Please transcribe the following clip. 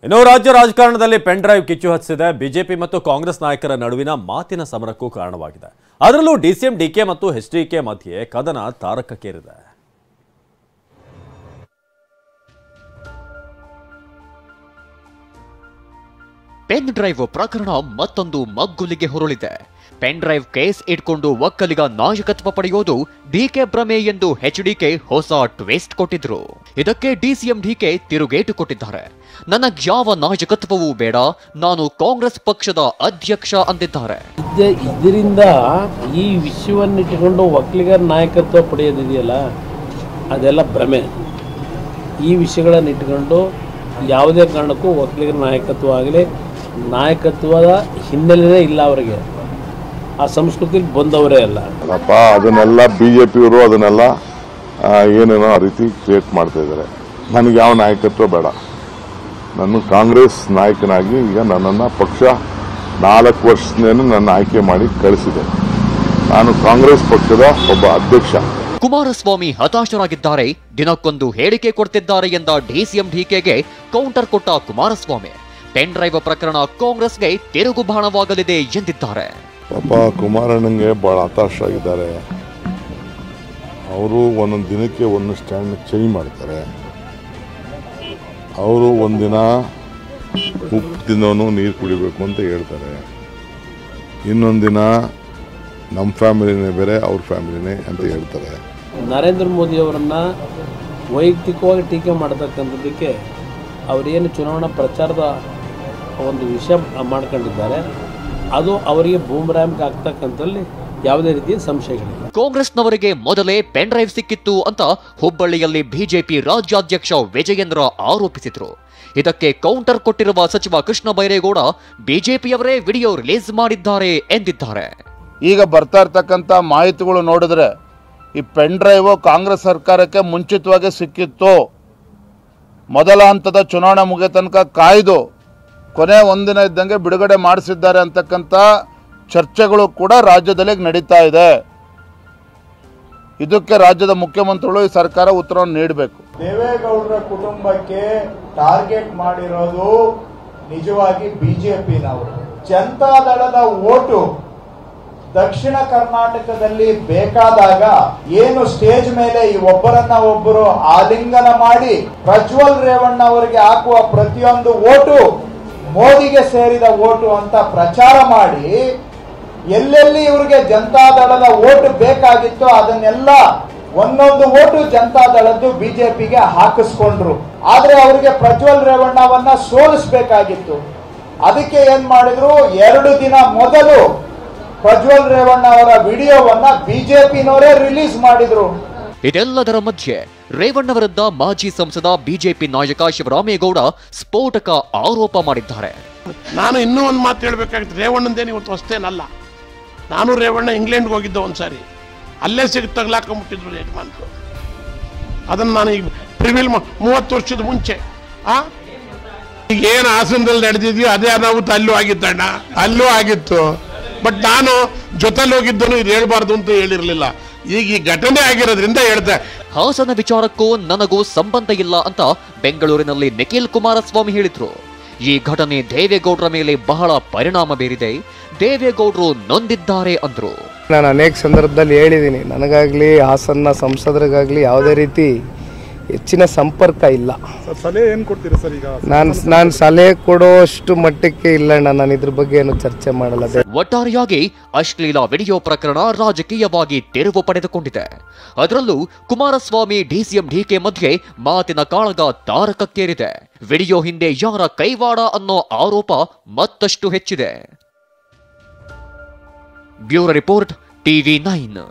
ಇನ್ನು ರಾಜ್ಯ ರಾಜಕಾರಣದಲ್ಲಿ ಪೆನ್ ಡ್ರೈವ್ ಕಿಚ್ಚು ಹಚ್ಚಿದೆ. ಬಿಜೆಪಿ ಮತ್ತು ಕಾಂಗ್ರೆಸ್ ನಾಯಕರ ನಡುವಿನ ಮಾತಿನ ಸಮರಕ್ಕೂ ಕಾರಣವಾಗಿದೆ. ಅದರಲ್ಲೂ ಡಿಸಿಎಂ ಡಿಕೆ ಮತ್ತು ಎಚ್ಡಿಕೆ ಮಧ್ಯೆ ಕದನ ತಾರಕಕ್ಕೇರಿದೆ. ಪೆನ್ ಡ್ರೈವ್ ಪ್ರಕರಣ ಮತ್ತೊಂದು ಮಗ್ಗುಲಿಗೆ ಹೊರಳಿದೆ. ಪೆನ್ ಡ್ರೈವ್ ಕೇಸ್ ಇಟ್ಕೊಂಡು ಒಕ್ಕಲಿಗ ನಾಯಕತ್ವ ಪಡೆಯೋದು ಡಿಕೆ ಭ್ರಮೆ ಎಂದು ಎಚ್ಡಿಕೆ ಹೊಸ ಟ್ವಿಸ್ಟ್ ಕೊಟ್ಟಿದ್ರು. ಇದಕ್ಕೆ ಡಿಸಿಎಂ ಡಿಕೆ ತಿರುಗೇಟು ಕೊಟ್ಟಿದ್ದಾರೆ. ನನಗ್ಯಾವ ನಾಯಕತ್ವವೂ ಬೇಡ, ನಾನು ಕಾಂಗ್ರೆಸ್ ಪಕ್ಷದ ಅಧ್ಯಕ್ಷ ಅಂದಿದ್ದಾರೆ. ಇದರಿಂದ ಈ ವಿಷಯವನ್ನಿಟ್ಟುಕೊಂಡು ಒಕ್ಕಲಿಗರ ನಾಯಕತ್ವ ಪಡೆಯೋದಿದೆಯಲ್ಲ, ಅದೆಲ್ಲ ಭ್ರಮೆ. ಈ ವಿಷಯಗಳನ್ನಿಟ್ಟುಕೊಂಡು ಯಾವುದೇ ಕಾರಣಕ್ಕೂ ಒಕ್ಕಲಿಗರ ನಾಯಕತ್ವ ಆಗಲಿ, ನಾಯಕತ್ವದ ಹಿನ್ನೆಲೆನೇ ಇಲ್ಲ ಅವರಿಗೆ. ಆ ಸಂಸ್ಕೃತಿಲಿ ಬಂದವರೇ ಅಲ್ಲ. ಅದನ್ನೆಲ್ಲ ಬಿಜೆಪಿಯವರು ಅದನ್ನೆಲ್ಲ ಏನೇನೋ ಆ ರೀತಿ ಕ್ರಿಯೇಟ್ ಮಾಡ್ತಾ ಇದ್ದಾರೆ. ನನಗೆ ಯಾವ ನಾಯಕತ್ವ ಬೇಡ, ನಾನು ಕಾಂಗ್ರೆಸ್ ನಾಯಕನಾಗಿ ಈಗ ನನ್ನನ್ನು ಪಕ್ಷ 4 ವರ್ಷದಿಂದ ನನ್ನ ಆಯ್ಕೆ ಮಾಡಿ ಕಳಿಸಿದೆ. ನಾನು ಕಾಂಗ್ರೆಸ್ ಪಕ್ಷದ ಒಬ್ಬ ಅಧ್ಯಕ್ಷ. ಕುಮಾರಸ್ವಾಮಿ ಹತಾಶರಾಗಿದ್ದಾರೆ, ದಿನಕ್ಕೊಂದು ಹೇಳಿಕೆ ಕೊಡ್ತಿದ್ದಾರೆ ಎಂದ ಡಿಸಿಎಂ ಡಿಕೆಗೆ ಕೌಂಟರ್ ಕೊಟ್ಟ ಕುಮಾರಸ್ವಾಮಿ ಪೆನ್ ಡ್ರೈವ್ ಪ್ರಕರಣ ಕಾಂಗ್ರೆಸ್ಗೆ ತಿರುಗುಬಾಣವಾಗಲಿದೆ ಎಂದಿದ್ದಾರೆ. ಪಾಪ ಕುಮಾರಣ್ಣಂಗೆ ಬಹಳ ಹತಾಶರಾಗಿದ್ದಾರೆ. ಅವರು ಒಂದೊಂದು ದಿನಕ್ಕೆ ಒಂದು ಸ್ಟ್ಯಾಂಡ್ ಚೇಂಜ್ ಮಾಡ್ತಾರೆ. ಅವರು ಒಂದಿನ ಉಪ್ಪು ತಿನ್ನೋನು ನೀರು ಕುಡಿಬೇಕು ಅಂತ ಹೇಳ್ತಾರೆ, ಇನ್ನೊಂದು ದಿನ ನಮ್ಮ ಫ್ಯಾಮಿಲಿನೇ ಬೇರೆ ಅವ್ರ ಫ್ಯಾಮಿಲಿನೇ ಅಂತ ಹೇಳ್ತಾರೆ. ನರೇಂದ್ರ ಮೋದಿ ಅವರನ್ನು ವೈಯಕ್ತಿಕವಾಗಿ ಟೀಕೆ ಮಾಡತಕ್ಕಂಥದ್ದಕ್ಕೆ ಅವರೇನು ಚುನಾವಣಾ ಪ್ರಚಾರದ ಒಂದು ವಿಷಯ ಮಾಡ್ಕೊಂಡಿದ್ದಾರೆ, ಅದು ಅವರಿಗೆ ಬೂಮ್ರಾಂಗ್ ಆಗ್ತಕ್ಕಂಥಲ್ಲಿ ಯಾವುದೇ ರೀತಿಯ ಸಂಶಯಗಳಿಲ್ಲ. ಕಾಂಗ್ರೆಸ್ನವರಿಗೆ ಮೊದಲೇ ಪೆನ್ ಡ್ರೈವ್ ಸಿಕ್ಕಿತ್ತು ಅಂತ ಹುಬ್ಬಳ್ಳಿಯಲ್ಲಿ ಬಿಜೆಪಿ ರಾಜ್ಯಾಧ್ಯಕ್ಷ ವಿಜಯೇಂದ್ರ ಆರೋಪಿಸಿದ್ರು. ಇದಕ್ಕೆ ಕೌಂಟರ್ ಕೊಟ್ಟಿರುವ ಸಚಿವ ಕೃಷ್ಣ ಬೈರೇಗೌಡ ಬಿಜೆಪಿಯವರೇ ವಿಡಿಯೋ ರಿಲೀಸ್ ಮಾಡಿದ್ದಾರೆ ಎಂದಿದ್ದಾರೆ. ಈಗ ಬರ್ತಾ ಇರ್ತಕ್ಕಂಥ ಮಾಹಿತಿಗಳು ನೋಡಿದ್ರೆ ಈ ಪೆನ್ ಡ್ರೈವ್ ಕಾಂಗ್ರೆಸ್ ಸರ್ಕಾರಕ್ಕೆ ಮುಂಚಿತವಾಗಿ ಸಿಕ್ಕಿತ್ತು. ಮೊದಲ ಹಂತದ ಚುನಾವಣೆ ಮುಗಿಯ ತನಕ ಕಾಯ್ದು ಕೊನೆ ಒಂದಿನ ಇದ್ದಂಗೆ ಬಿಡುಗಡೆ ಮಾಡಿಸಿದ್ದಾರೆ ಅಂತಕ್ಕಂಥ ಚರ್ಚೆಗಳು ಕೂಡ ರಾಜ್ಯದಲ್ಲಿ ನಡೀತಾ ಇದೆ. ಇದಕ್ಕೆ ರಾಜ್ಯದ ಮುಖ್ಯಮಂತ್ರಿಗಳು ಈ ಸರ್ಕಾರ ಉತ್ತರವನ್ನು ನೀಡಬೇಕು. ದೇವೇಗೌಡರ ಕುಟುಂಬಕ್ಕೆ ಟಾರ್ಗೆಟ್ ಮಾಡಿರೋದು ನಿಜವಾಗಿ ಬಿಜೆಪಿನವರು. ಜನತಾದಳದ ಓಟು ದಕ್ಷಿಣ ಕರ್ನಾಟಕದಲ್ಲಿ ಬೇಕಾದಾಗ ಏನು ಸ್ಟೇಜ್ ಮೇಲೆ ಈ ಒಬ್ಬರನ್ನ ಒಬ್ಬರು ಆಲಿಂಗನ ಮಾಡಿ ಪ್ರಜ್ವಲ್ ರೇವಣ್ಣ ಅವರಿಗೆ ಹಾಕುವ ಪ್ರತಿಯೊಂದು ಓಟು ಮೋದಿಗೆ ಸೇರಿದ ಓಟು ಅಂತ ಪ್ರಚಾರ ಮಾಡಿ ಎಲ್ಲೆಲ್ಲಿ ಇವರಿಗೆ ಜನತಾದಳದ ಓಟು ಬೇಕಾಗಿತ್ತೋ ಅದನ್ನೆಲ್ಲ ಒಂದೊಂದು ಓಟು ಜನತಾದಳದ್ದು ಬಿಜೆಪಿಗೆ ಹಾಕಿಸ್ಕೊಂಡ್ರು. ಆದ್ರೆ ಅವರಿಗೆ ಪ್ರಜ್ವಲ್ ರೇವಣ್ಣವನ್ನ ಸೋಲಿಸಬೇಕಾಗಿತ್ತು. ಅದಕ್ಕೆ ಏನ್ ಮಾಡಿದ್ರು, 2 ದಿನ ಮೊದಲು ಪ್ರಜ್ವಲ್ ರೇವಣ್ಣ ಅವರ ವಿಡಿಯೋವನ್ನ ಬಿಜೆಪಿನವರೇ ರಿಲೀಸ್ ಮಾಡಿದ್ರು. ಇದೆಲ್ಲದರ ಮಧ್ಯೆ ರೇವಣ್ಣ ವಿರುದ್ಧ ಮಾಜಿ ಸಂಸದ ಬಿಜೆಪಿ ನಾಯಕ ಶಿವರಾಮೇಗೌಡ ಸ್ಫೋಟಕ ಆರೋಪ ಮಾಡಿದ್ದಾರೆ. ನಾನು ಇನ್ನೂ ಒಂದು ಮಾತು ಹೇಳ್ಬೇಕಾಗಿತ್ತು. ರೇವಣ್ಣಂದೇನು ಇವತ್ತು ಅಷ್ಟೇನಲ್ಲ. ನಾನು ರೇವಣ್ಣ ಇಂಗ್ಲೆಂಡ್ಗೆ ಹೋಗಿದ್ದೆ ಒಂದ್ಸಾರಿ, ಅಲ್ಲೇ ತಗ್ಲಾಕೊಂಡ್ಬಿಟ್ಟಿದ್ರು ಯಜಮಾನ್ರು. ಅದನ್ನು ನಾನು ಈಗ ಪ್ರಿವಿಲ್ 30 ವರ್ಷದ ಮುಂಚೆ ಈಗ ಏನು ಹಾಸನದಲ್ಲಿ ನಡೆದಿದ್ಯೋ ಅದೇ ಅನಾಹುತ ಅಲ್ಲೂ ಆಗಿತ್ತಣ್ಣ, ಅಲ್ಲೂ ಆಗಿತ್ತು. ಬಟ್ ನಾನು ಜೊತೆಲಿ ಹೋಗಿದ್ದನು ಇದು ಹೇಳ್ಬಾರ್ದು ಅಂತ ಹೇಳಿರಲಿಲ್ಲ. ಈಗ ಈ ಘಟನೆ ಆಗಿರೋದ್ರಿಂದ ಹೇಳ್ದೆ. ಹಾಸನ ವಿಚಾರಕ್ಕೂ ನನಗೂ ಸಂಬಂಧ ಇಲ್ಲ ಅಂತ ಬೆಂಗಳೂರಿನಲ್ಲಿ ನಿಖಿಲ್ ಕುಮಾರಸ್ವಾಮಿ ಹೇಳಿದ್ರು. ಈ ಘಟನೆ ದೇವೇಗೌಡರ ಮೇಲೆ ಬಹಳ ಪರಿಣಾಮ ಬೀರಿದೆ, ದೇವೇಗೌಡರು ನೊಂದಿದ್ದಾರೆ ಅಂದ್ರು. ನಾನು ಅನೇಕ ಸಂದರ್ಭದಲ್ಲಿ ಹೇಳಿದ್ದೀನಿ, ನನಗಾಗ್ಲಿ ಹಾಸನ ಸಂಸದರಿಗಾಗ್ಲಿ ಯಾವುದೇ ರೀತಿ ಹೆಚ್ಚಿನ ಸಂಪರ್ಕ ಇಲ್ಲ. ಸಲಹೆ ಏನು ಕೊಡ್ತೀರಾ ಸರ್? ಈಗ ನಾನು ಸಲಹೆ ಕೊಡೋಷ್ಟು ಮಟ್ಟಕ್ಕೆ ಇಲ್ಲ. ನಾನು ಇದ್ರ ಬಗ್ಗೆ ಏನು ಚರ್ಚೆ ಮಾಡಲ್ಲ. ಒಟ್ಟಾರೆಯಾಗಿ ಅಶ್ಲೀಲ ವಿಡಿಯೋ ಪ್ರಕರಣ ರಾಜಕೀಯವಾಗಿ ತಿರುವು ಪಡೆದುಕೊಂಡಿದೆ. ಅದರಲ್ಲೂ ಕುಮಾರಸ್ವಾಮಿ ಡಿಸಿಎಂ ಡಿಕೆ ಮಧ್ಯೆ ಮಾತಿನ ಕಾಳಗ ತಾರಕಕ್ಕೇರಿದೆ. ವಿಡಿಯೋ ಹಿಂದೆ ಯಾರ ಕೈವಾಡ ಅನ್ನೋ ಆರೋಪ ಮತ್ತಷ್ಟು ಹೆಚ್ಚಿದೆ. Bureau report, TV9.